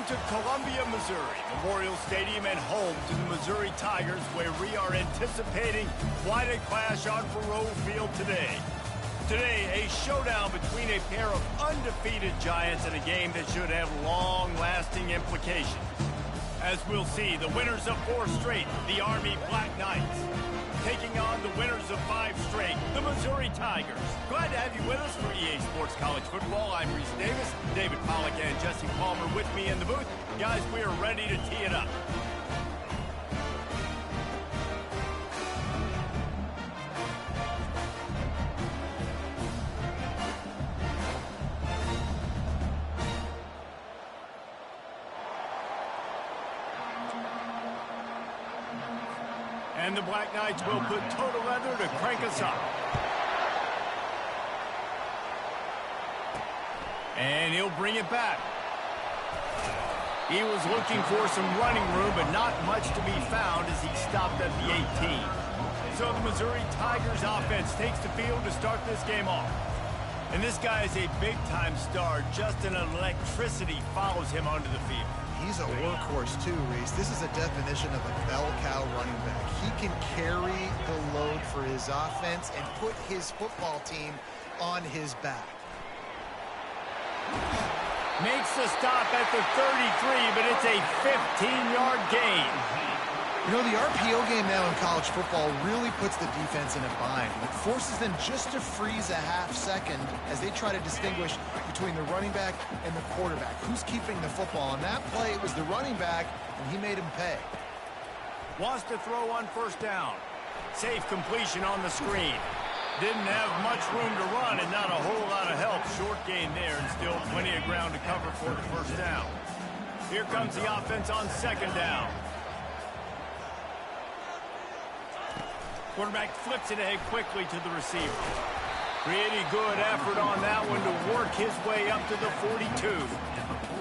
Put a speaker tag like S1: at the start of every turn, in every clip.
S1: Welcome to Columbia, Missouri, Memorial Stadium and home to the Missouri Tigers, where we are anticipating quite a clash on Faroe Field today. Today, a showdown between a pair of undefeated giants in a game that should have long-lasting implications. As we'll see, the winners of 4 straight, the Army Black Knights, taking on the winners of 5 straight, the Missouri Tigers. Glad to have you with us for EA Sports College Football. I'm Reese Davis, David Pollack and Jesse Palmer with me in the booth. Guys, we are ready to tee it up. And the Black Knights will put total leather to crank us up. And he'll bring it back. He was looking for some running room, but not much to be found as he stopped at the 18. So the Missouri Tigers offense takes the field to start this game off. And this guy is a big-time star. Just an electricity follows him onto the field.
S2: He's a workhorse too, Reese. This is a definition of a bell cow running back. He can carry the load for his offense and put his football team on his back.
S1: Makes the stop at the 33, but it's a 15-yard gain.
S2: You know, the RPO game now in college football really puts the defense in a bind. It forces them just to freeze a half second as they try to distinguish between the running back and the quarterback. Who's keeping the football? On that play, it was the running back, and he made him pay.
S1: Wants to throw on first down. Safe completion on the screen. Didn't have much room to run and not a whole lot of help. Short gain there and still plenty of ground to cover for the first down. Here comes the offense on second down. Quarterback flips it ahead quickly to the receiver. Pretty good effort on that one to work his way up to the 42.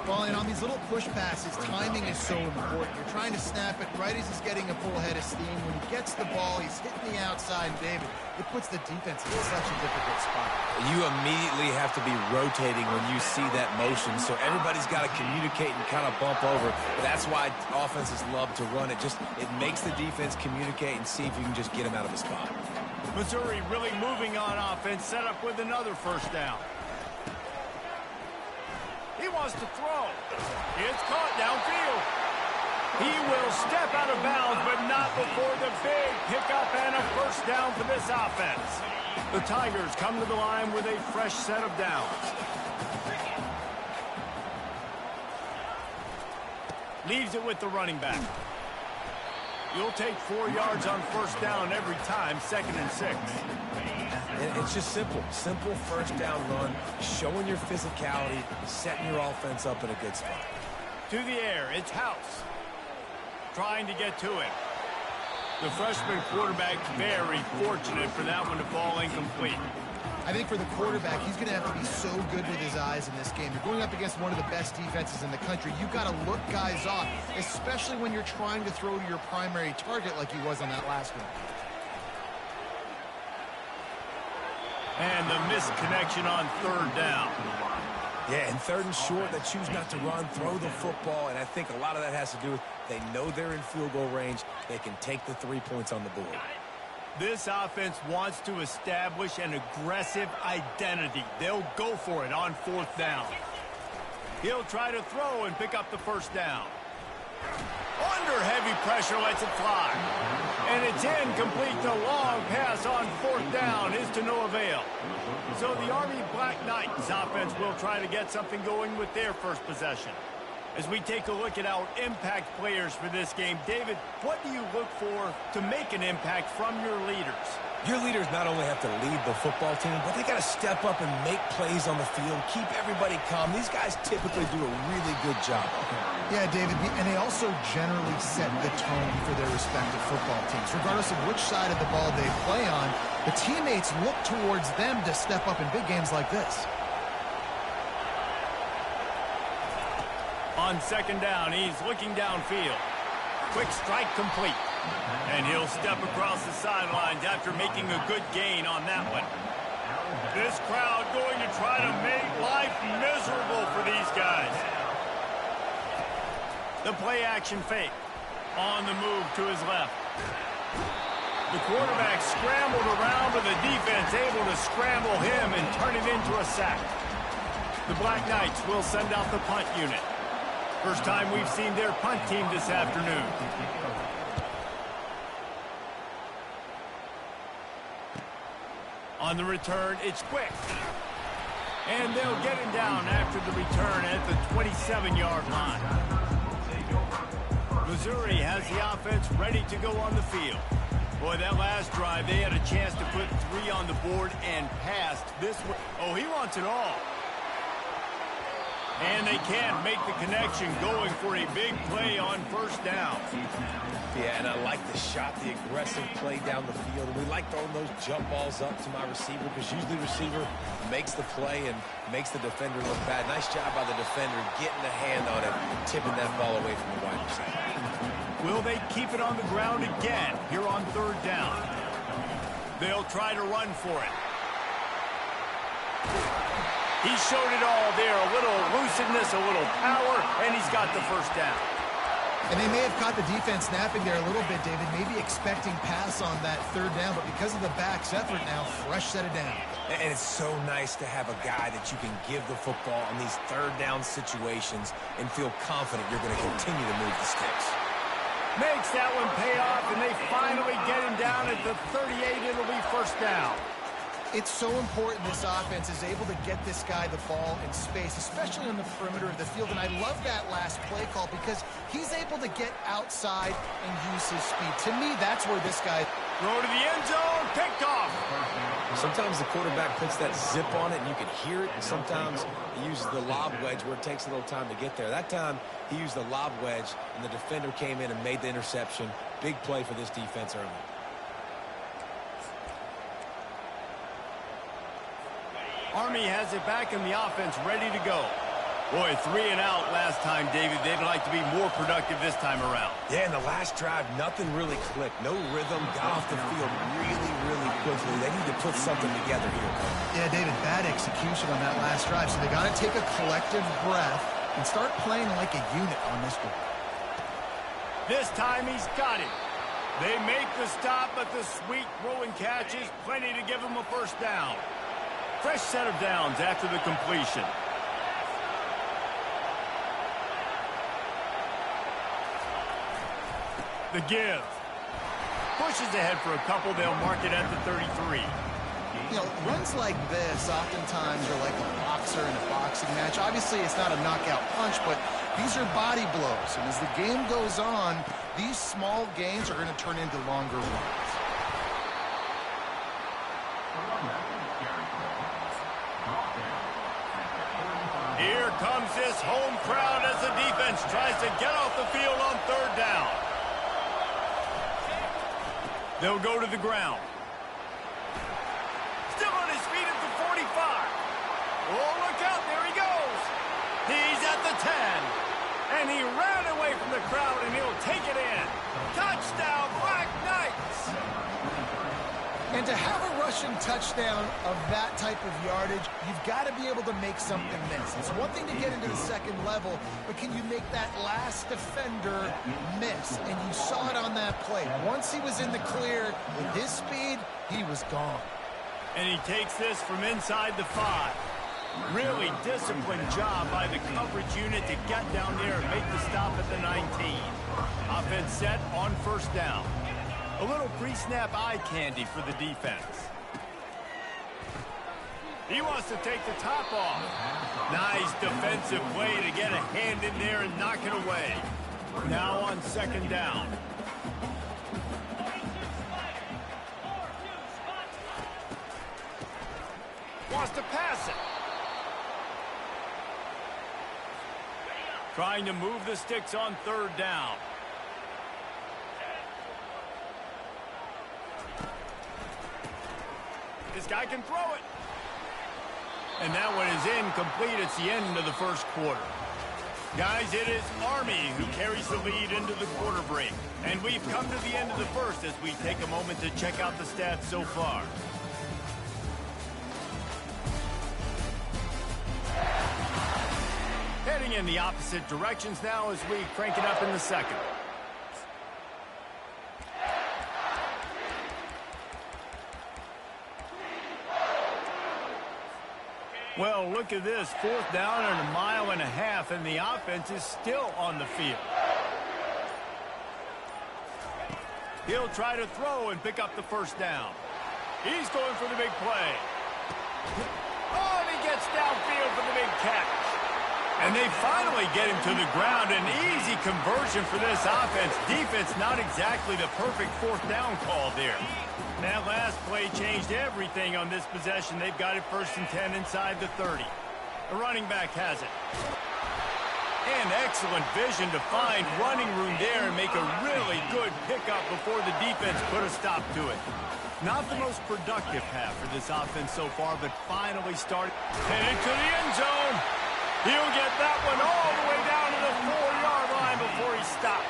S2: Well, and on these little push passes, timing is so important. You're trying to snap it right as he's getting a full head of steam. When he gets the ball, he's hitting the outside, and David, it puts the defense in such a difficult spot.
S3: You immediately have to be rotating when you see that motion, so everybody's got to communicate and kind of bump over. That's why offenses love to run it. It makes the defense communicate and see if you can just get him out of a spot.
S1: Missouri really moving on offense, set up with another first down. He wants to throw. It's caught downfield. He will step out of bounds, but not before the big pickup and a first down for this offense. The Tigers come to the line with a fresh set of downs. Leaves it with the running back. You'll take 4 yards on first down every time, 2nd and 6.
S3: It's just simple. Simple first down run, showing your physicality, setting your offense up in a good spot.
S1: To the air, it's House. Trying to get to it. The freshman quarterback very fortunate for that one to fall incomplete.
S2: I think for the quarterback, he's going to have to be so good with his eyes in this game. You're going up against one of the best defenses in the country. You've got to look guys off, especially when you're trying to throw to your primary target like he was on that last one.
S1: And the missed connection on third down.
S3: Yeah, and 3rd and short, they choose not to run, throw the football, and I think a lot of that has to do with they know they're in field goal range. They can take the 3 points on the board.
S1: This offense wants to establish an aggressive identity. They'll go for it on 4th down. He'll try to throw and pick up the first down. Under heavy pressure, lets it fly. And it's incomplete. The long pass on 4th down is to no avail. So the Army Black Knights offense will try to get something going with their first possession. As we take a look at our impact players for this game, David, what do you look for to make an impact from your leaders?
S3: Your leaders not only have to lead the football team, but they got to step up and make plays on the field, keep everybody calm. These guys typically do a really good job.
S2: Yeah, David, and they also generally set the tone for their respective football teams. Regardless of which side of the ball they play on, the teammates look towards them to step up in big games like this.
S1: On 2nd down, he's looking downfield. Quick strike complete. And he'll step across the sidelines after making a good gain on that one. This crowd going to try to make life miserable for these guys. The play action fake. On the move to his left. The quarterback scrambled around, but the defense able to scramble him and turn it into a sack. The Black Knights will send out the punt unit. First time we've seen their punt team this afternoon. On the return, it's quick. And they'll get him down after the return at the 27-yard line. Missouri has the offense ready to go on the field. Boy, that last drive, they had a chance to put 3 on the board and passed this one. Oh, he wants it all. And they can't make the connection, going for a big play on first down.
S3: Yeah, and I like the shot, the aggressive play down the field. And we like throwing those jump balls up to my receiver because usually the receiver makes the play and makes the defender look bad. Nice job by the defender getting a hand on it, tipping that ball away from the wide receiver.
S1: Will they keep it on the ground again here on third down? They'll try to run for it. He showed it all there, a little elusiveness, a little power, and he's got the first down.
S2: And they may have caught the defense napping there a little bit, David, maybe expecting pass on that third down, but because of the back's effort now, fresh set it down.
S3: And it's so nice to have a guy that you can give the football in these third down situations and feel confident you're going to continue to move the sticks.
S1: Makes that one pay off, and they finally get him down at the 38. It'll be first down.
S2: It's so important this offense is able to get this guy the ball in space, especially on the perimeter of the field. And I love that last play call because he's able to get outside and use his speed. To me, that's where this guy...
S1: Throw to the end zone, picked off.
S3: Sometimes the quarterback puts that zip on it and you can hear it. And sometimes he uses the lob wedge where it takes a little time to get there. That time he used the lob wedge and the defender came in and made the interception. Big play for this defense early.
S1: Army has it back in the offense, ready to go. Boy, 3 and out last time, David. They'd like to be more productive this time around.
S3: Yeah, in the last drive, nothing really clicked. No rhythm, got off the field really, really quickly. They need to put something together here.
S2: Yeah, David, bad execution on that last drive. So they got to take a collective breath and start playing like a unit on this one.
S1: This time he's got it. They make the stop, but the sweet throwing catch is plenty to give him a first down. Fresh set of downs after the completion. The give. Pushes ahead for a couple. They'll mark it at the 33.
S2: You know, runs like this oftentimes are like a boxer in a boxing match. Obviously, it's not a knockout punch, but these are body blows. And as the game goes on, these small gains are going to turn into longer runs.
S1: Here comes this home crowd as the defense tries to get off the field on third down. They'll go to the ground. Still on his feet at the 45. Oh, look out, there he goes. He's at the 10. And he ran away from the crowd, and he'll take it in. Touchdown, Black Knights.
S2: And to have a rushing touchdown of that type of yardage, you've got to be able to make something miss. It's one thing to get into the second level, but can you make that last defender miss? And you saw it on that play. Once he was in the clear, with his speed, he was gone.
S1: And he takes this from inside the 5. Really disciplined job by the coverage unit to get down there and make the stop at the 19. Offense set on first down. A little pre-snap eye candy for the defense. He wants to take the top off. Nice defensive play to get a hand in there and knock it away. Now on second down. Wants to pass it. Trying to move the sticks on third down. This guy can throw it. And that one is incomplete. It's the end of the first quarter. Guys, it is Army who carries the lead into the quarter break. And we've come to the end of the first as we take a moment to check out the stats so far. heading in the opposite directions now as we crank it up in the second. Well, look at this. 4th down and 1.5 miles, and the offense is still on the field. He'll try to throw and pick up the 1st down. He's going for the big play. Oh, and he gets downfield for the big catch. And they finally get him to the ground. An easy conversion for this offense. Defense not exactly the perfect 4th down call there. That last play changed everything on this possession. They've got it 1st and 10 inside the 30. The running back has it. And excellent vision to find running room there and make a really good pickup before the defense put a stop to it. Not the most productive half for this offense so far, but finally started. Headed to the end zone. He'll get that one all the way down to the 4-yard line before he stopped.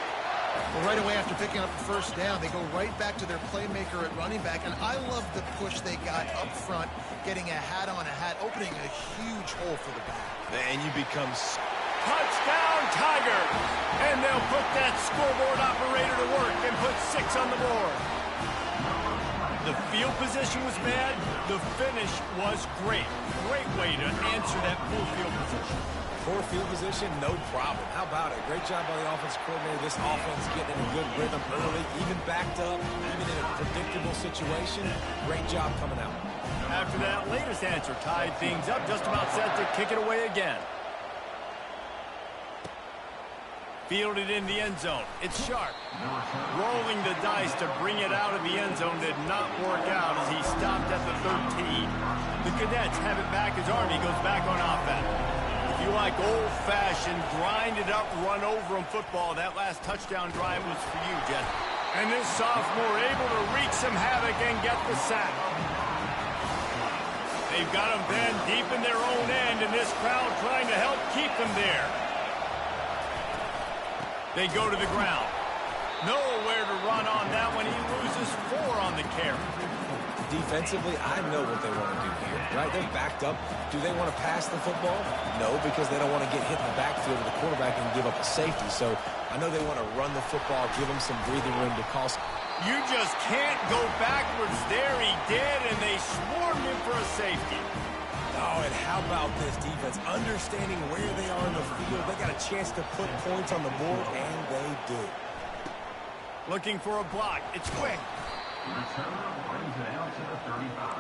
S2: Well, right away after picking up the 1st down, they go right back to their playmaker at running back. And I love the push they got up front, getting a hat on a hat, opening a huge hole for the back.
S3: And you become...
S1: Touchdown, Tigers! And they'll put that scoreboard operator to work and put 6 on the board. The field position was bad. The finish was great. Great way to answer that poor field position.
S3: Poor field position, no problem. How about it? Great job by the offensive coordinator. This offense getting in a good rhythm early, even backed up, even in a predictable situation. Great job coming out.
S1: After that latest answer, tied things up, just about set to kick it away again. Fielded in the end zone. It's Sharp. Rolling the dice to bring it out of the end zone did not work out as he stopped at the 13. The Cadets have it back as Army goes back on offense. If you like old-fashioned, grind-it-up, run-over-'em football, that last touchdown drive was for you, Jess. And this sophomore able to wreak some havoc and get the sack. They've got them then deep in their own end, and this crowd trying to help keep them there. They go to the ground. Nowhere to run on that one. He loses 4 on the carry.
S3: Defensively, I know what they want to do here, right? They're backed up. Do they want to pass the football? No, because they don't want to get hit in the backfield of the quarterback and give up a safety. So I know they want to run the football, give them some breathing room to cause.
S1: You just can't go backwards there. He did, and they swarmed him for a safety.
S3: Oh, and how about this defense? Understanding where they are in the field. They got a chance to put points on the board, and they do.
S1: Looking for a block. It's quick.
S4: Returner brings it out to the 35.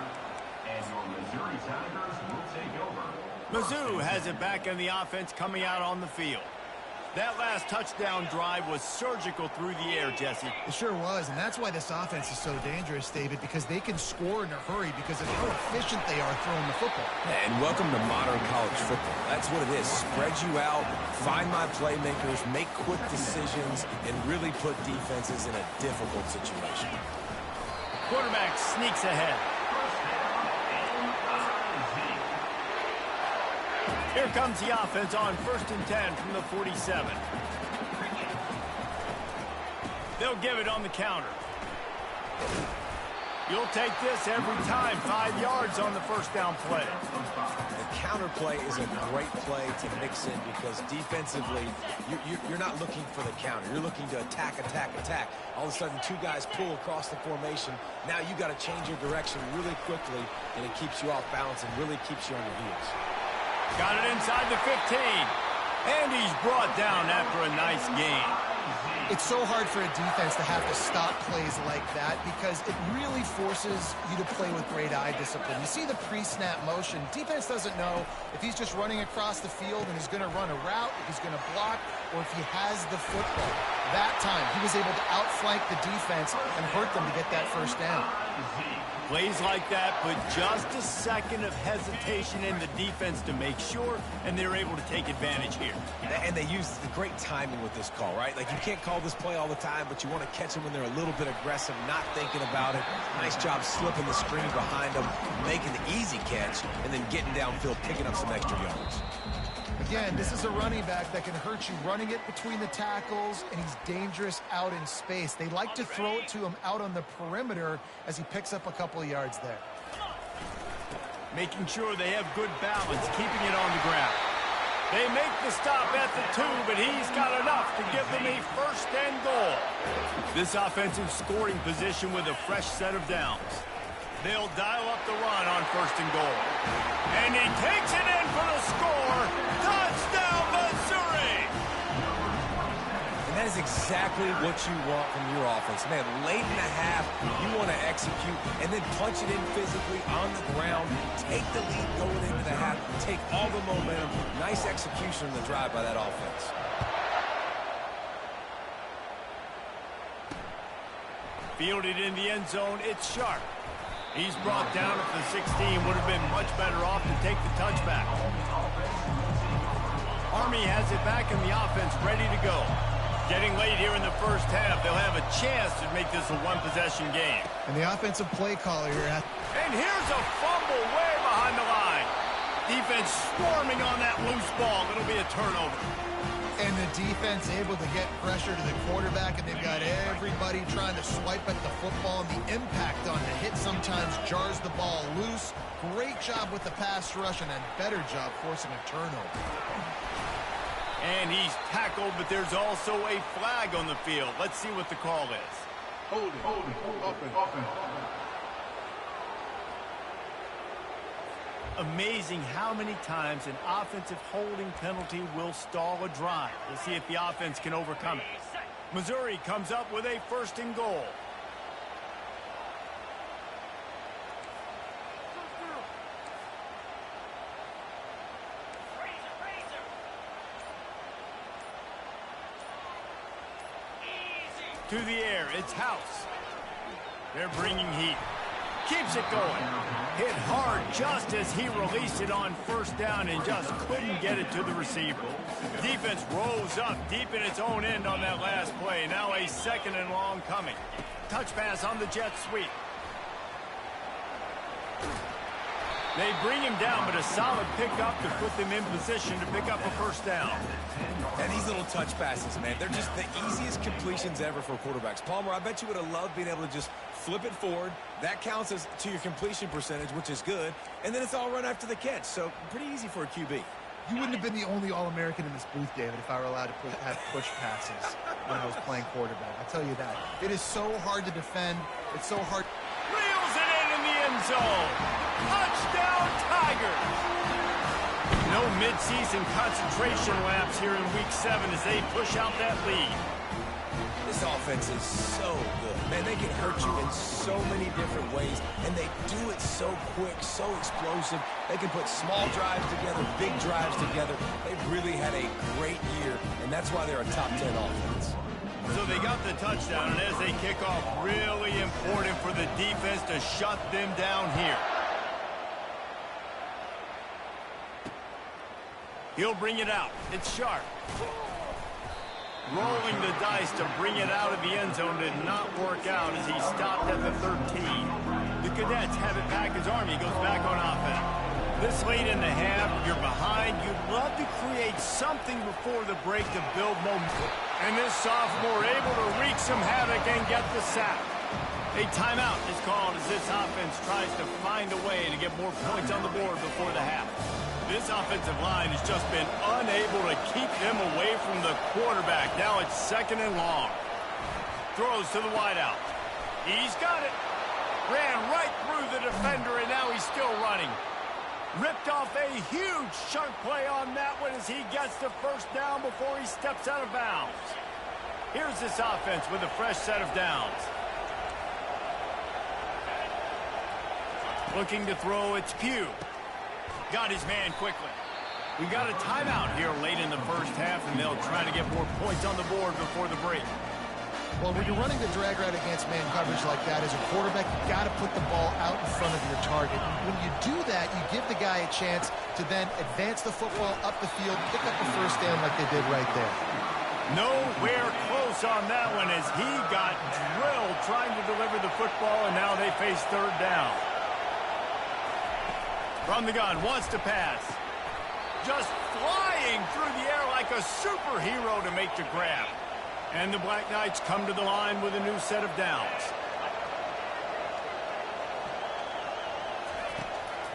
S4: And your Missouri Tigers will take over.
S1: Mizzou has it back in the offense coming out on the field. That last touchdown drive was surgical through the air, Jesse.
S2: It sure was, and that's why this offense is so dangerous, David, because they can score in a hurry because of how efficient they are throwing the football.
S3: And welcome to modern college football. That's what it is. Spread you out, find my playmakers, make quick decisions, and really put defenses in a difficult situation.
S1: Quarterback sneaks ahead. Here comes the offense on 1st and 10 from the 47. They'll give it on the counter. You'll take this every time. 5 yards on the 1st down play.
S3: The counter play is a great play to mix in because defensively, you're not looking for the counter. You're looking to attack, attack, attack. All of a sudden, 2 guys pull across the formation. Now you got to change your direction really quickly, and it keeps you off balance and really keeps you on your heels.
S1: Got it inside the 15. And he's brought down after a nice gain.
S2: It's so hard for a defense to have to stop plays like that because it really forces you to play with great eye discipline. You see the pre-snap motion. Defense doesn't know if he's just running across the field and he's going to run a route, if he's going to block, or if he has the football. That time, he was able to outflank the defense and hurt them to get that 1st down.
S1: Plays like that put just a second of hesitation in the defense to make sure, and they're able to take advantage here.
S3: And they use the great timing with this call, right? Like, you can't call this play all the time, but you want to catch them when they're a little bit aggressive, not thinking about it. Nice job slipping the screen behind them, making the easy catch, and then getting downfield, picking up some extra yards.
S2: Again, this is a running back that can hurt you running it between the tackles, and he's dangerous out in space. They like to throw it to him out on the perimeter as he picks up a couple of yards there.
S1: Making sure they have good balance, keeping it on the ground. They make the stop at the 2, but he's got enough to give them a first and goal. This offensive scoring position with a fresh set of downs. They'll dial up the run on first and goal. And he takes it in for the score. Touchdown, Missouri!
S3: And that is exactly what you want from your offense. Man, late in the half, you want to execute and then punch it in physically on the ground. Take the lead going into the half. Take all the momentum. Nice execution on the drive by that offense.
S1: Fielded in the end zone, it's Sharp. He's brought down at the 16. Would have been much better off to take the touchback. Army has it back in the offense, ready to go. Getting late here in the first half, they'll have a chance to make this a one-possession game.
S2: And the offensive play caller here.
S1: And here's a fumble way behind the line. Defense swarming on that loose ball. It'll be a turnover.
S2: And the defense able to get pressure to the quarterback, and they've got everybody trying to swipe at the football, and the impact on the hit sometimes jars the ball loose. Great job with the pass rush, and a better job forcing a turnover.
S1: And he's tackled, but there's also a flag on the field. Let's see what the call is.
S5: Hold it, open.
S1: Amazing how many times an offensive holding penalty will stall a drive. We'll see if the offense can overcome it. Missouri comes up with a first and goal. To the air, it's House. They're bringing heat. Keeps it going. Hit hard just as he released it on first down and just couldn't get it to the receiver. Defense rose up deep in its own end on that last play. Now a second and long coming. Touch pass on the jet sweep. They bring him down, but a solid pickup to put them in position to pick up a first down.
S3: And these little touch passes, man, they're just the easiest completions ever for quarterbacks. Palmer, I bet you would have loved being able to just flip it forward. That counts as to your completion percentage, which is good. And then it's all run after the catch, so pretty easy for a QB.
S2: You wouldn't have been the only All-American in this booth, David, if I were allowed to have push passes when I was playing quarterback. I'll tell you that. It is so hard to defend. It's so hard.
S1: Reels it in the end zone. Touchdown, Tigers. No midseason concentration laps here in Week 7 as they push out that lead.
S3: This offense is so good. Man, they can hurt you in so many different ways, and they do it so quick, so explosive. They can put small drives together, big drives together. They've really had a great year, and that's why they're a top 10 offense.
S1: So they got the touchdown, and as they kick off, really important for the defense to shut them down here. He'll bring it out. It's Sharp. Rolling the dice to bring it out of the end zone did not work out as he stopped at the 13. The Cadets have it back as Army goes back on offense. This late in the half, you're behind. You'd love to create something before the break to build momentum. And this sophomore able to wreak some havoc and get the sack. A timeout is called as this offense tries to find a way to get more points on the board before the half. This offensive line has just been unable to keep them away from the quarterback. Now it's second and long. Throws to the wideout. He's got it. Ran right through the defender, and now he's still running. Ripped off a huge chunk play on that one as he gets the first down before he steps out of bounds. Here's this offense with a fresh set of downs. Looking to throw, it's Pugh. Got his man quickly. We got a timeout here late in the first half, and they'll try to get more points on the board before the break.
S2: Well, when you're running the drag route against man coverage like that, as a quarterback, you've got to put the ball out in front of your target. When you do that, you give the guy a chance to then advance the football up the field, pick up a first down like they did right there.
S1: Nowhere close on that one as he got drilled trying to deliver the football, and now they face third down. From the gun, wants to pass. Just flying through the air like a superhero to make the grab. And the Black Knights come to the line with a new set of downs.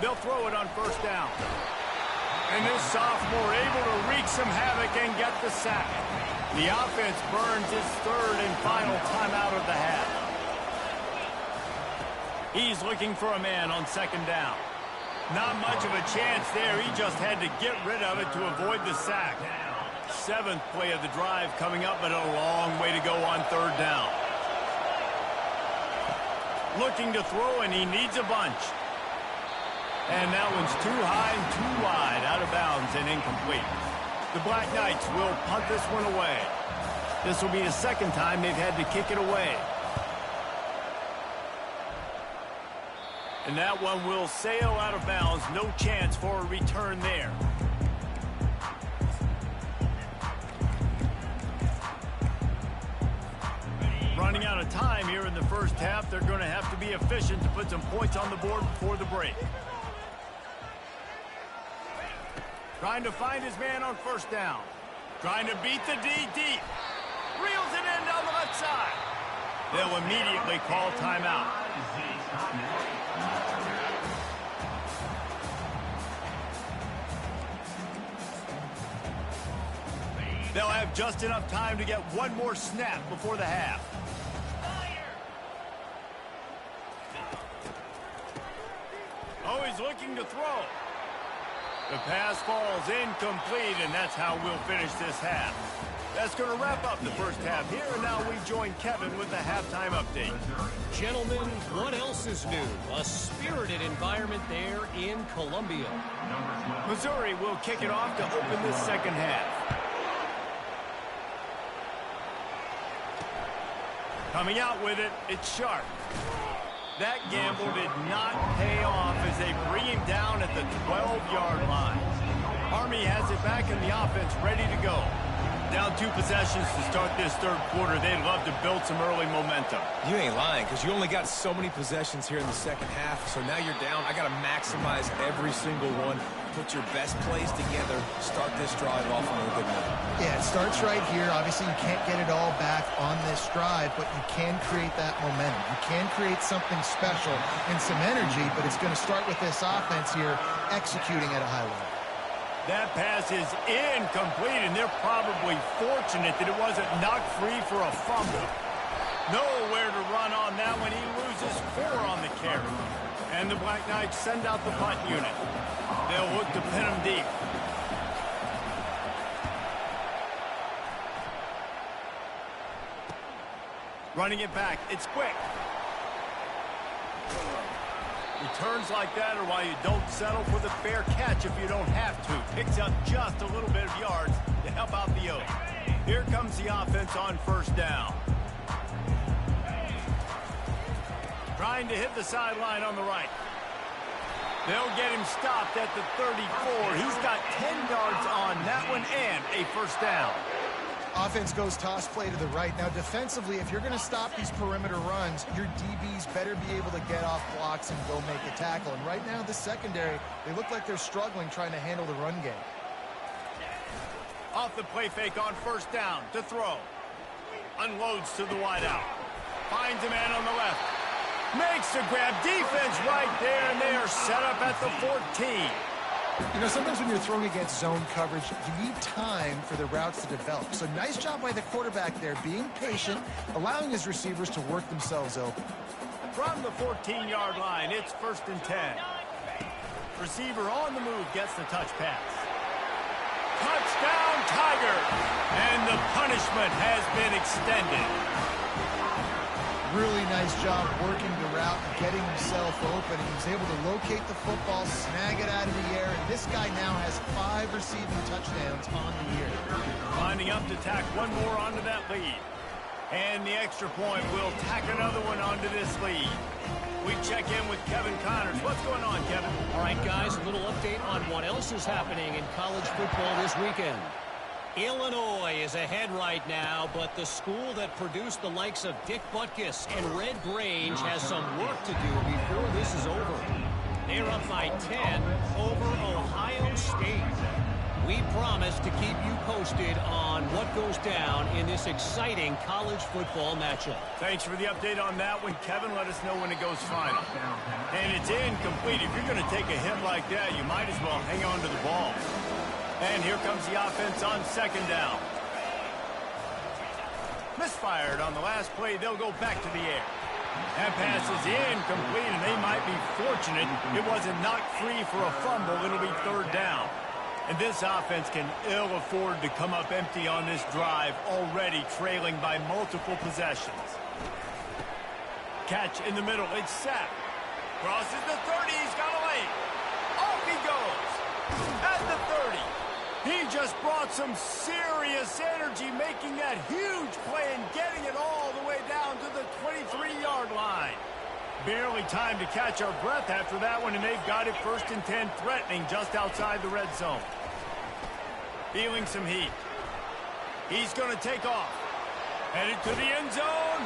S1: They'll throw it on first down. And this sophomore able to wreak some havoc and get the sack. The offense burns its third and final timeout of the half. He's looking for a man on second down. Not much of a chance there. He just had to get rid of it to avoid the sack. Seventh play of the drive coming up, but a long way to go on third down. Looking to throw, and he needs a bunch. And that one's too high and too wide, out of bounds and incomplete. The Black Knights will punt this one away. This will be the second time they've had to kick it away. And that one will sail out of bounds. No chance for a return there. Running out of time here in the first half. They're going to have to be efficient to put some points on the board before the break. Trying to find his man on first down. Trying to beat the D deep. Reels it in down the left side. They'll immediately call timeout. They'll have just enough time to get one more snap before the half. Oh, he's looking to throw. The pass falls incomplete, and that's how we'll finish this half. That's going to wrap up the first half here, and now we join Kevin with the halftime update.
S6: Gentlemen, what else is new? A spirited environment there in Columbia.
S1: Missouri will kick it off to open this second half. Coming out with it, it's Sharp. That gamble did not pay off as they bring him down at the 12-yard line. Army has it back in the offense, ready to go. Down 2 possessions to start this third quarter. They'd love to build some early momentum.
S3: You ain't lying, because you only got so many possessions here in the second half, so now you're down. I got to maximize every single one. Put your best plays together. Start this drive off on a good note.
S2: Yeah, it starts right here. Obviously, you can't get it all back on this drive, but you can create that momentum. You can create something special and some energy, but it's going to start with this offense here executing at a high level.
S1: That pass is incomplete, and they're probably fortunate that it wasn't knocked free for a fumble. Nowhere to run on that one. He loses 4 on the carry. And the Black Knights send out the punt unit. They'll look to pin him deep. Running it back. It's quick. Returns like that are why you don't settle for the fair catch if you don't have to. Picks up just a little bit of yards to help out the Oaks. Here comes the offense on first down. Trying to hit the sideline on the right. They'll get him stopped at the 34. He's got 10 yards on that one and a first down.
S2: Offense goes toss play to the right. Now, defensively, if you're going to stop these perimeter runs, your DBs better be able to get off blocks and go make a tackle. And right now, the secondary, they look like they're struggling trying to handle the run game.
S1: Off the play fake on first down to throw. Unloads to the wideout. Finds a man on the left. Makes the grab. Defense right there, and they are set up at the 14.
S2: You know, sometimes when you're throwing against zone coverage, you need time for the routes to develop. So nice job by the quarterback there, being patient, allowing his receivers to work themselves open.
S1: From the 14-yard line, it's 1st and 10. Receiver on the move gets the touch pass. Touchdown, Tiger! And the punishment has been extended.
S2: Really nice job working the route and getting himself open. He was able to locate the football, snag it out of the air, and this guy now has 5 receiving touchdowns on the year.
S1: Lining up to tack one more onto that lead. And the extra point will tack another one onto this lead. We check in with Kevin Connors. What's going on, Kevin?
S6: All right, guys, a little update on what else is happening in college football this weekend. Illinois is ahead right now, but the school that produced the likes of Dick Butkus and Red Grange has some work to do before this is over. They're up by 10 over Ohio State. We promise to keep you posted on what goes down in this exciting college football matchup.
S1: Thanks for the update on that one, Kevin. Let us know when it goes final. And it's It's incomplete. If you're going to take a hit like that, you might as well hang on to the ball. And here comes the offense on second down. Misfired on the last play. They'll go back to the air. That pass is incomplete, and they might be fortunate it wasn't knocked free for a fumble. It'll be third down. And this offense can ill afford to come up empty on this drive, already trailing by multiple possessions. Catch in the middle. It's sacked. Crosses the 30. He's got a lane. Off he goes. At the 30. He just brought some serious energy, making that huge play and getting it all the way down to the 23-yard line. Barely time to catch our breath after that one, and they've got it 1st and 10, threatening just outside the red zone. Feeling some heat. He's going to take off. Headed to the end zone,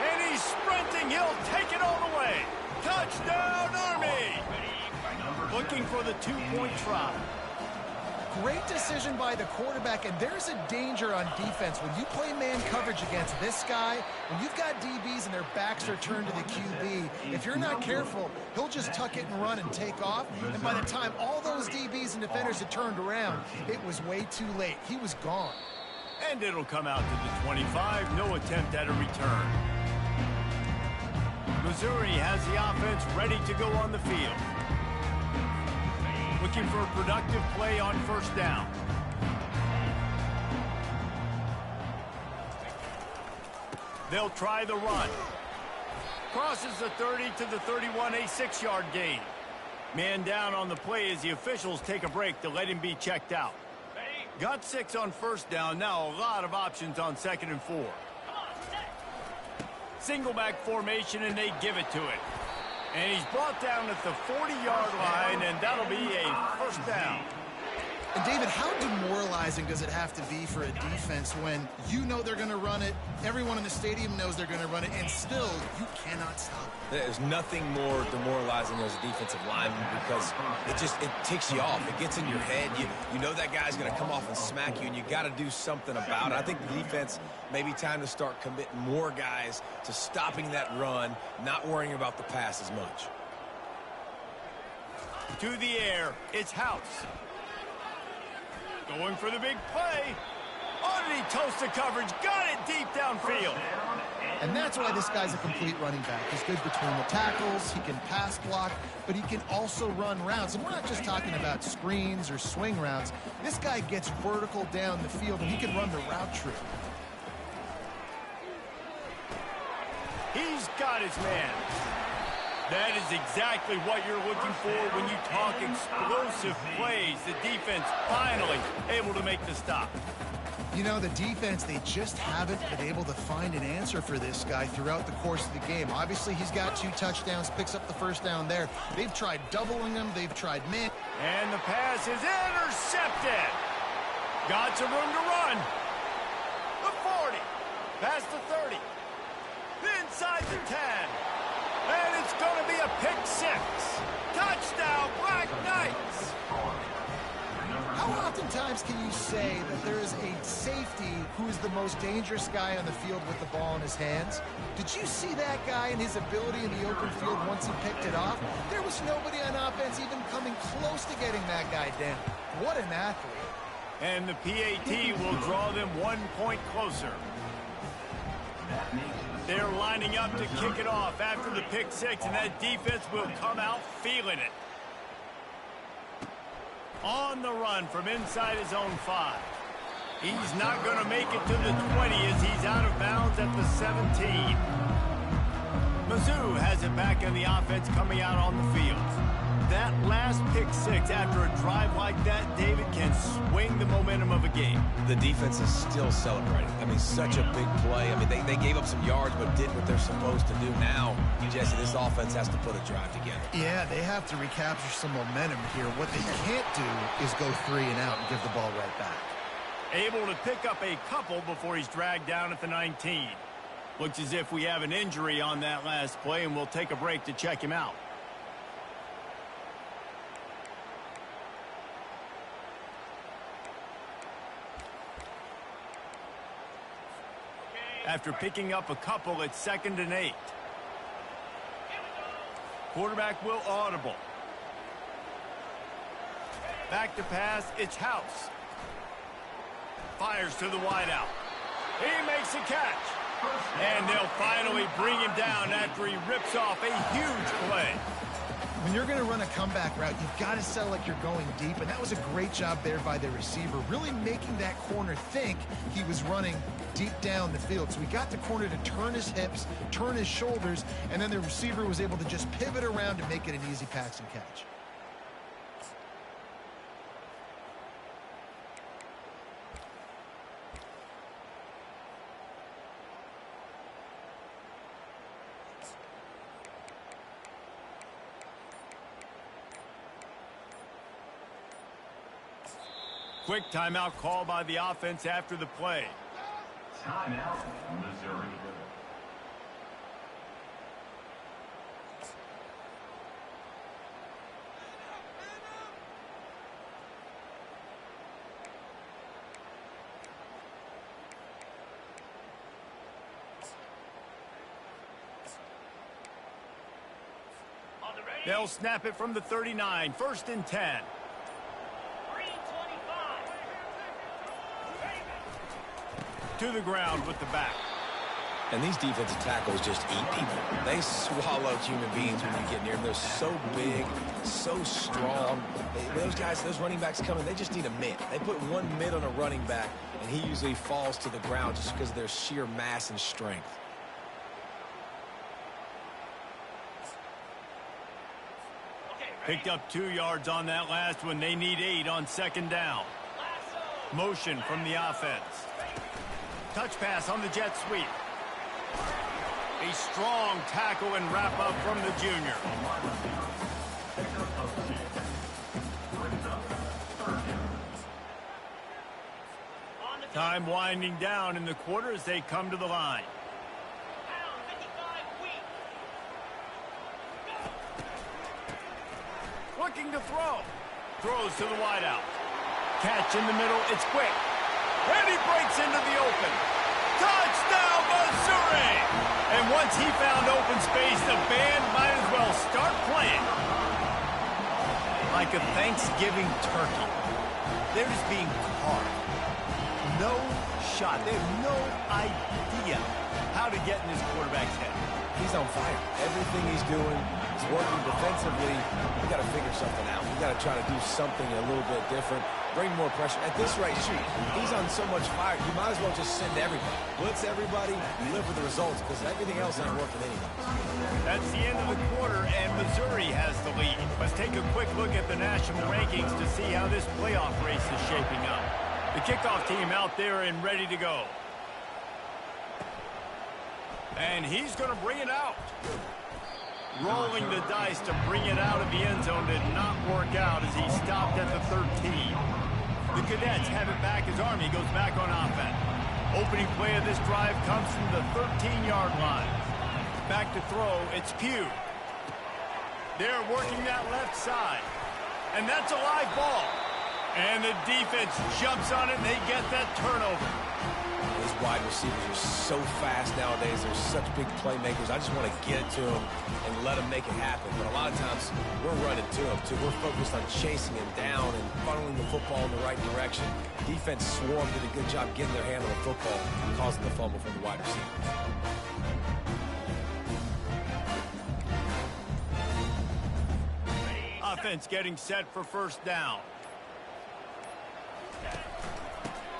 S1: and he's sprinting. He'll take it all the way. Touchdown, Army! Looking for the 2-point try.
S2: Great decision by the quarterback, and there's a danger on defense. When you play man coverage against this guy, when you've got DBs and their backs are turned to the QB, if you're not careful, he'll just tuck it and run and take off. And by the time all those DBs and defenders had turned around, it was way too late. He was gone.
S1: And it'll come out to the 25. No attempt at a return. Missouri has the offense ready to go on the field. Looking for a productive play on first down. They'll try the run. Crosses the 30 to the 31, a 6-yard gain. Man down on the play as the officials take a break to let him be checked out. Got 6 on first down. Now a lot of options on 2nd and 4. Single back formation, and they give it to it. And he's brought down at the 40-yard line, and that'll be a first down.
S2: And, David, how demoralizing does it have to be for a defense when you know they're going to run it, everyone in the stadium knows they're going to run it, and still you cannot stop it?
S3: There's nothing more demoralizing as a defensive lineman because it ticks you off. It gets in your head. You know that guy's going to come off and smack you, and you got to do something about it. I think the defense may be time to start committing more guys to stopping that run, not worrying about the pass as much.
S1: To the air, it's House. Going for the big play. Oh, did he toast the coverage? Got it deep downfield.
S2: And that's why this guy's a complete running back. He's good between the tackles, he can pass block, but he can also run routes. And we're not just talking about screens or swing routes. This guy gets vertical down the field, and he can run the route tree.
S1: He's got his man. That is exactly what you're looking for when you talk explosive plays. The defense finally able to make the stop.
S2: You know, the defense, they just haven't been able to find an answer for this guy throughout the course of the game. Obviously, he's got 2 touchdowns, picks up the first down there. They've tried doubling him. They've tried man.
S1: And the pass is intercepted. Got some room to run. The 40. Past the 30. Inside the 10. And it's going to be a pick 6. Touchdown, Black Knights.
S2: How oftentimes can you say that there is a safety who is the most dangerous guy on the field with the ball in his hands? Did you see that guy and his ability in the open field once he picked it off? There was nobody on offense even coming close to getting that guy down. What an athlete.
S1: And the PAT will draw them 1 point closer. They're lining up to kick it off after the pick 6, and that defense will come out feeling it. On the run from inside his own 5. He's not going to make it to the 20 as he's out of bounds at the 17. Mizzou has it back in the offense coming out on the field. That last pick 6 after a drive like that, David, can swing the momentum of a game.
S3: The defense is still celebrating. I mean, such a big play. I mean, they gave up some yards but did what they're supposed to do. Now, Jesse, this offense has to put a drive together.
S2: Yeah, they have to recapture some momentum here. What they can't do is go 3 and out and give the ball right back.
S1: Able to pick up a couple before he's dragged down at the 19. Looks as if we have an injury on that last play, and we'll take a break to check him out. After picking up a couple, it's 2nd and 8. Quarterback will audible. Back to pass, it's House. Fires to the wideout. He makes a catch. And they'll finally bring him down after he rips off a huge play.
S2: When you're going to run a comeback route, you've got to sell like you're going deep, and that was a great job there by the receiver, really making that corner think he was running deep down the field. So he got the corner to turn his hips, turn his shoulders, and then the receiver was able to just pivot around to make it an easy pass and catch.
S1: Quick timeout call by the offense after the play.
S4: Timeout, Missouri.
S1: They'll snap it from the 39, 1st and 10. To the ground with the back.
S3: And these defensive tackles just eat people. They swallow human beings when you get near them. They're so big, so strong. Those guys, those running backs coming, they just need a mid. They put one mid on a running back, and he usually falls to the ground just because of their sheer mass and strength.
S1: Picked up 2 yards on that last one. They need 8 on 2nd down. Motion from the offense. Touch pass on the jet sweep. A strong tackle and wrap up from the junior. Time winding down in the quarter as they come to the line. Looking to throw. Throws to the wideout. Catch in the middle. It's quick. And he breaks into the open. Touchdown, Missouri! And once he found open space, the band might as well start playing. Like a Thanksgiving turkey. They're just being carved. No shot. They have no idea how to get in this quarterback's head.
S3: He's on fire. Everything he's doing is working defensively. We got to figure something out. We got to try to do something a little bit different. Bring more pressure. At this rate, shoot, he's on so much fire, you might as well just send everybody. Blitz everybody, live with the results, because everything else ain't working anyway.
S1: That's the end of the quarter, and Missouri has the lead. Let's take a quick look at the national rankings to see how this playoff race is shaping up. The kickoff team out there and ready to go. And he's going to bring it out. Rolling the dice to bring it out of the end zone did not work out as he stopped at the 13. The Cadets have it back as Army goes back on offense. Opening play of this drive comes from the 13-yard line. Back to throw, it's Pugh. They're working that left side. And that's a live ball. And the defense jumps on it and they get that turnover.
S3: These wide receivers are so fast nowadays. They're such big playmakers. I just want to get it to them and let them make it happen. But a lot of times, we're running to them, too. We're focused on chasing him down and funneling the football in the right direction. Defense swarmed, did a good job getting their hand on the football, causing the fumble from the wide receiver.
S1: Offense getting set for 1st down.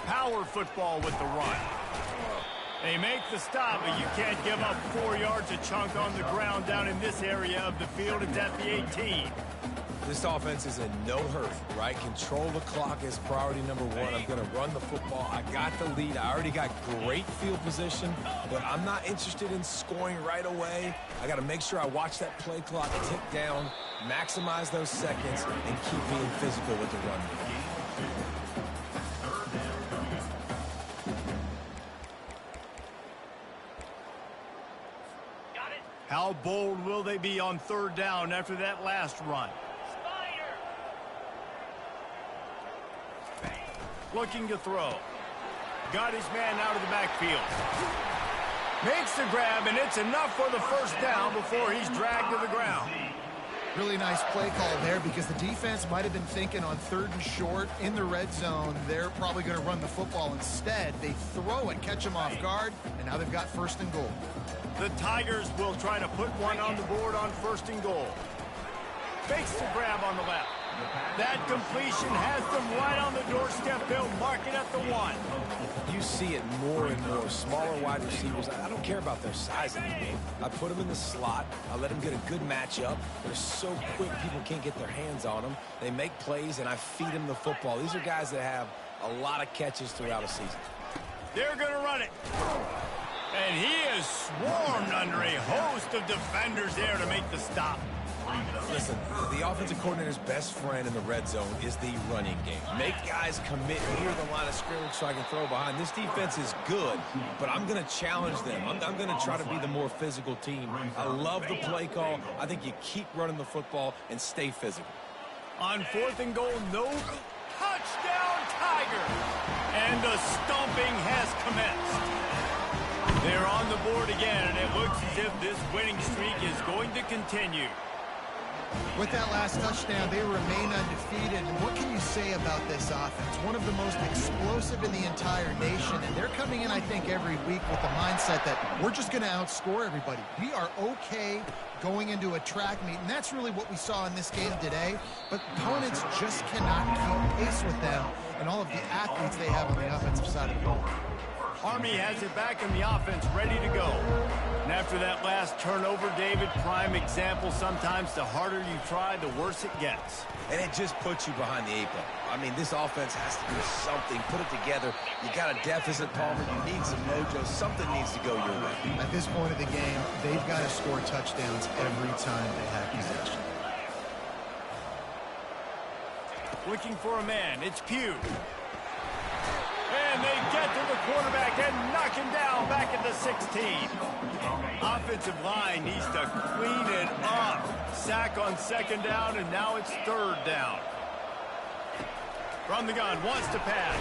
S1: Power football with the run. They make the stop, but you can't give up 4 yards a chunk on the ground down in this area of the field. It's at the 18.
S3: This offense is in no hurry, right? Control the clock is priority number 1. I'm going to run the football. I got the lead. I already got great field position, but I'm not interested in scoring right away. I got to make sure I watch that play clock tick down, maximize those seconds, and keep being physical with the run.
S1: How bold will they be on 3rd down after that last run? Looking to throw. Got his man out of the backfield. Makes the grab, and it's enough for the 1st down before he's dragged to the ground.
S2: Really nice play call there because the defense might have been thinking on 3rd and short in the red zone. They're probably going to run the football. Instead, they throw it, catch them off guard, and now they've got 1st and goal.
S1: The Tigers will try to put one on the board on 1st and goal. Fakes the grab on the left. That completion has them right on the doorstep. They'll mark it at the 1.
S3: You see it more and more. Smaller wide receivers, I don't care about their size in the game. I put them in the slot. I let them get a good matchup. They're so quick, people can't get their hands on them. They make plays, and I feed them the football. These are guys that have a lot of catches throughout a season.
S1: They're going to run it. And he is swarmed under a host of defenders there to make the stop.
S3: Listen, the offensive coordinator's best friend in the red zone is the running game. Make guys commit near the line of scrimmage so I can throw behind. This defense is good, but I'm going to challenge them. I'm going to try to be the more physical team. I love the play call. I think you keep running the football and stay physical.
S1: On 4th and goal, no touchdown Tigers. And the stomping has commenced. They're on the board again, and it looks as if this winning streak is going to continue.
S2: With that last touchdown, they remain undefeated. And what can you say about this offense? One of the most explosive in the entire nation. And they're coming in, I think, every week with the mindset that we're just going to outscore everybody. We are okay going into a track meet. And that's really what we saw in this game today. But opponents just cannot keep pace with them and all of the athletes they have on the offensive side of the ball.
S1: Army has it back in the offense, ready to go. And after that last turnover, David, prime example, sometimes the harder you try, the worse it gets.
S3: And it just puts you behind the 8 ball. I mean, this offense has to do something. Put it together. You got a deficit, Palmer. You need some mojo. Something needs to go your way.
S2: At this point of the game, they've got to score touchdowns every time they have possession.
S1: Looking for a man. It's Pugh. And they get to the quarterback and knock him down back at the 16. Offensive line needs to clean it up. Sack on 2nd down, and now it's 3rd down. From the gun, wants to pass.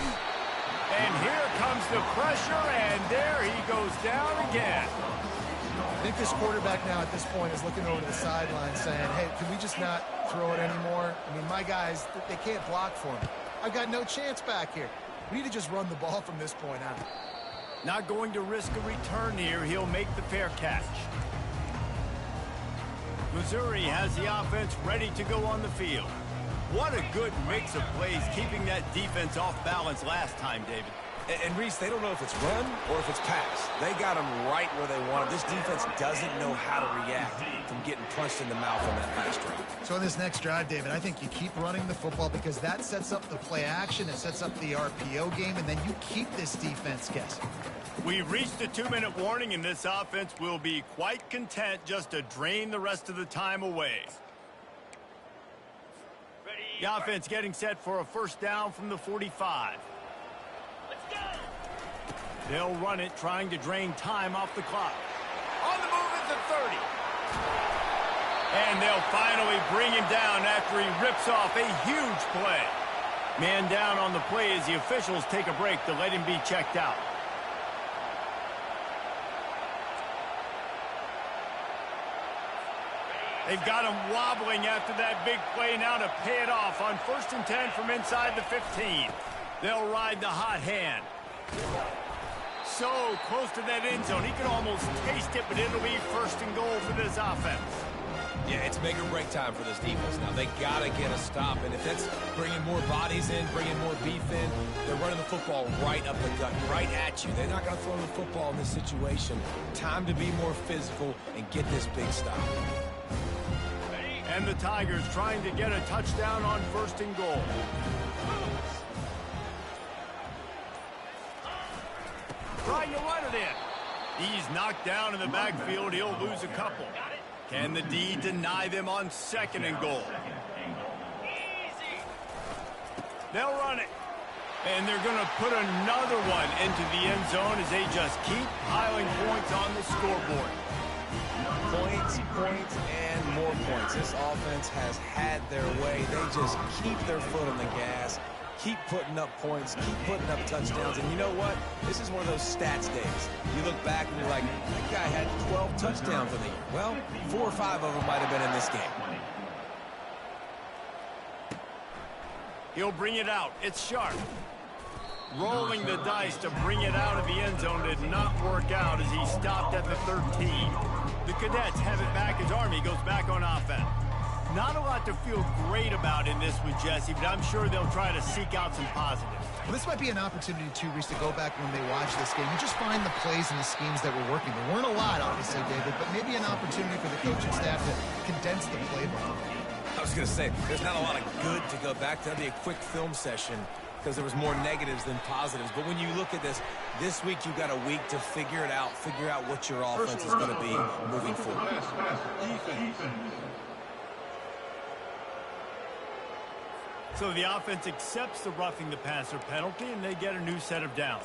S1: And here comes the pressure, and there he goes down again.
S2: I think this quarterback now at this point is looking over to the sideline saying, hey, can we just not throw it anymore? I mean, my guys, they can't block for me. I've got no chance back here. We need to just run the ball from this point on.
S1: Not going to risk a return here. He'll make the fair catch. Missouri has the offense ready to go on the field. What a good mix of plays, keeping that defense off balance last time, David.
S3: And Reese, they don't know if it's run or if it's pass. They got them right where they want them. This defense doesn't know how to react from getting punched in the mouth on that last drive.
S2: So in this next drive, David, I think you keep running the football because that sets up the play action, it sets up the RPO game, and then you keep this defense guessing.
S1: We've reached the 2-minute warning, and this offense will be quite content just to drain the rest of the time away. The offense getting set for a 1st down from the 45. They'll run it, trying to drain time off the clock. On the move at the 30. And they'll finally bring him down after he rips off a huge play. Man down on the play as the officials take a break to let him be checked out. They've got him wobbling after that big play now to pay it off on 1st and 10 from inside the 15. They'll ride the hot hand. So close to that end zone. He could almost taste it, but it'll be 1st and goal for this offense.
S3: Yeah, it's make or break time for this defense now. They got to get a stop, and if that's bringing more bodies in, bringing more beef in, they're running the football right up the gut, right at you. They're not going to throw the football in this situation. Time to be more physical and get this big stop.
S1: And the Tigers trying to get a touchdown on 1st and goal. Trying to run it in. He's knocked down in the backfield. He'll lose a couple. Can the D deny them on 2nd and goal? They'll run it. And they're going to put another one into the end zone as they just keep piling points on the scoreboard.
S3: Points, points, and more points. This offense has had their way. They just keep their foot on the gas, keep putting up points, keep putting up touchdowns. And you know what? This is one of those stats days. You look back and you're like, that guy had 12 touchdowns in the year. Well, 4 or 5 of them might have been in this game.
S1: He'll bring it out. It's sharp. Rolling the dice to bring it out of the end zone did not work out as he stopped at the 13. The Cadets have it back as Army goes back on offense. Not a lot to feel great about in this one, Jesse, but I'm sure they'll try to seek out some positives.
S2: Well, this might be an opportunity, too, Reese, to go back when they watch this game and just find the plays and the schemes that were working. There weren't a lot, obviously, David, but maybe an opportunity for the coaching staff to condense the playbook.
S3: I was going to say, there's not a lot of good to go back to. That'd be a quick film session because there was more negatives than positives. But when you look at this week you've got a week to figure it out, figure out what your offense is going to be moving forward.
S1: So the offense accepts the roughing the passer penalty, and they get a new set of downs.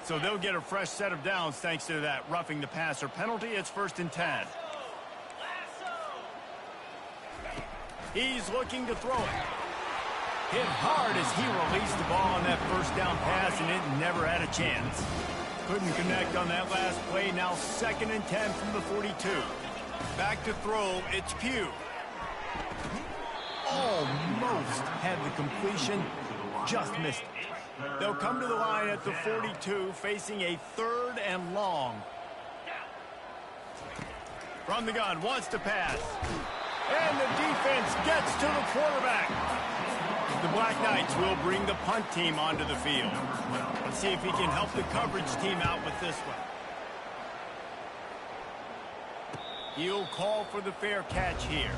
S1: So they'll get a fresh set of downs thanks to that roughing the passer penalty. It's 1st and 10. He's looking to throw it. Hit hard as he released the ball on that first down pass, and it never had a chance. Couldn't connect on that last play. Now 2nd and 10 from the 42. Back to throw. It's Pugh. Almost had the completion, just missed it. They'll come to the line at the 42, facing a 3rd and long. From the gun, wants to pass. And the defense gets to the quarterback. The Black Knights will bring the punt team onto the field. Let's see if he can help the coverage team out with this one. He'll call for the fair catch here.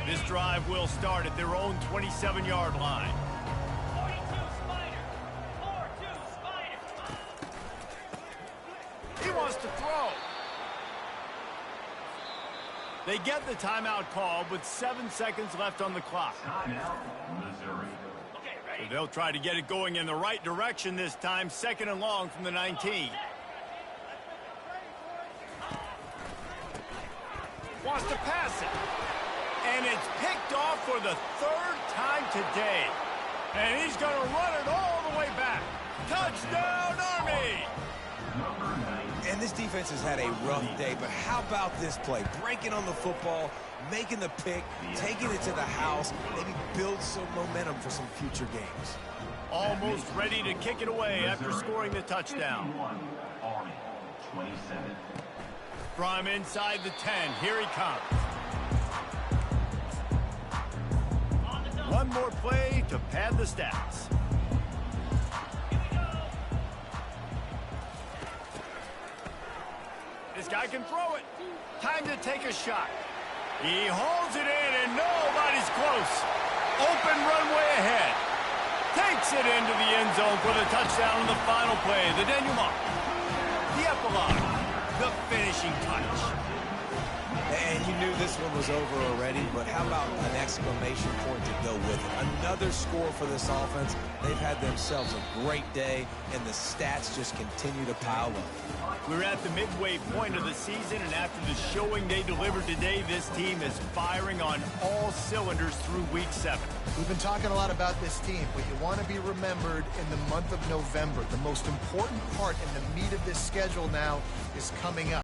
S1: This drive will start at their own 27-yard line.
S6: 42 Spider. 4-2 Spider.
S1: He wants to throw. They get the timeout call with 7 seconds left on the clock. So they'll try to get it going in the right direction this time. 2nd and long from the 19. Wants to pass it. And it's picked off for the 3rd time today. And he's going to run it all the way back. Touchdown, Army!
S3: And this defense has had a rough day, but how about this play? Breaking on the football, making the pick, taking it to the house, maybe build some momentum for some future games.
S1: Almost ready to kick it away after scoring the touchdown.
S4: Army, 27.
S1: From inside the 10, here he comes. One more play to pad the stats. This guy can throw it. Time to take a shot. He holds it in, and nobody's close. Open runway ahead. Takes it into the end zone for the touchdown on the final play. The denouement. The epilogue. The finishing touch.
S3: And you knew this one was over already, but how about an exclamation point to go with it? Another score for this offense. They've had themselves a great day, and the stats just continue to pile up.
S1: We're at the midway point of the season, and after the showing they delivered today, this team is firing on all cylinders through Week 7.
S2: We've been talking a lot about this team, but you want to be remembered in the month of November. The most important part and the meat of this schedule now is coming up.